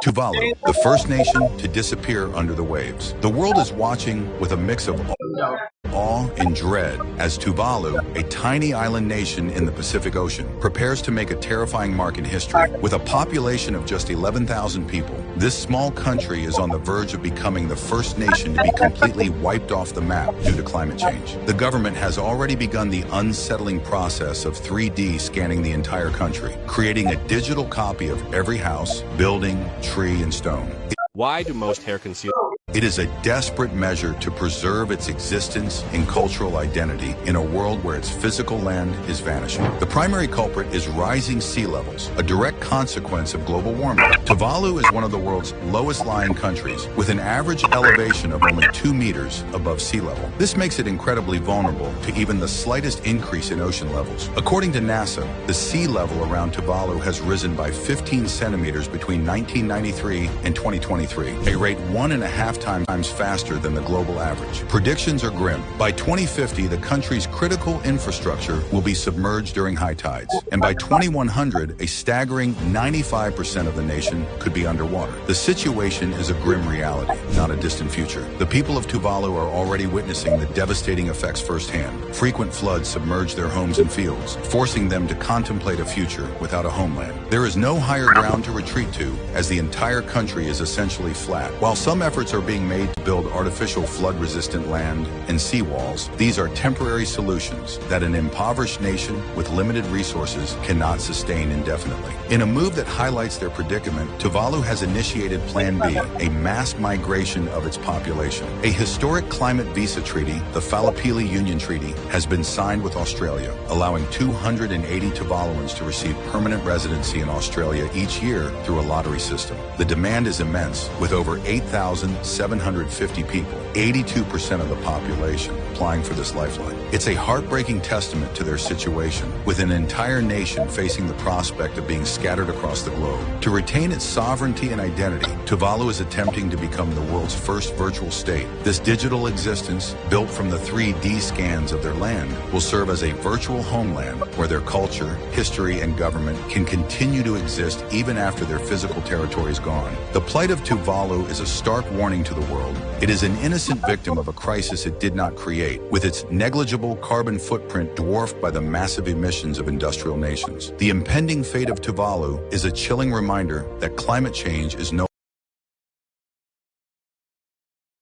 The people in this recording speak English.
Tuvalu, the first nation to disappear under the waves. The world is watching with a mix of awe and dread as Tuvalu, a tiny island nation in the Pacific Ocean, prepares to make a terrifying mark in history. With a population of just 11,000 people, this small country is on the verge of becoming the first nation to be completely wiped off the map due to climate change. The government has already begun the unsettling process of 3D scanning the entire country, creating a digital copy of every house, building, tree, and stone. Why do most hair conceal? It is a desperate measure to preserve its existence and cultural identity in a world where its physical land is vanishing. The primary culprit is rising sea levels, a direct consequence of global warming. Tuvalu is one of the world's lowest-lying countries, with an average elevation of only 2 meters above sea level. This makes it incredibly vulnerable to even the slightest increase in ocean levels. According to NASA, the sea level around Tuvalu has risen by 15 centimeters between 1993 and 2023, a rate 1.5 times faster than the global average. Predictions are grim. By 2050, the country's critical infrastructure will be submerged during high tides. And by 2100, a staggering 95% of the nation could be underwater. The situation is a grim reality, not a distant future. The people of Tuvalu are already witnessing the devastating effects firsthand. Frequent floods submerge their homes and fields, forcing them to contemplate a future without a homeland. There is no higher ground to retreat to, as the entire country is essentially flat. While some efforts are being made to build artificial flood-resistant land and seawalls, these are temporary solutions that an impoverished nation with limited resources cannot sustain indefinitely. In a move that highlights their predicament, Tuvalu has initiated Plan B, a mass migration of its population. A historic climate visa treaty, the Farmland Union Treaty, has been signed with Australia, allowing 280 Tuvaluans to receive permanent residency in Australia each year through a lottery system. The demand is immense, with over 8,750 people, 82% of the population, applying for this lifeline. It's a heartbreaking testament to their situation, with an entire nation facing the prospect of being scattered across the globe. To retain its sovereignty and identity, Tuvalu is attempting to become the world's first virtual state. This digital existence, built from the 3D scans of their land, will serve as a virtual homeland where their culture, history, and government can continue to exist even after their physical territory is gone. The plight of Tuvalu is a stark warning to the world. It is an innocent victim of a crisis it did not create, with its negligible carbon footprint dwarfed by the massive emissions of industrial nations. The impending fate of Tuvalu is a chilling reminder that climate change is no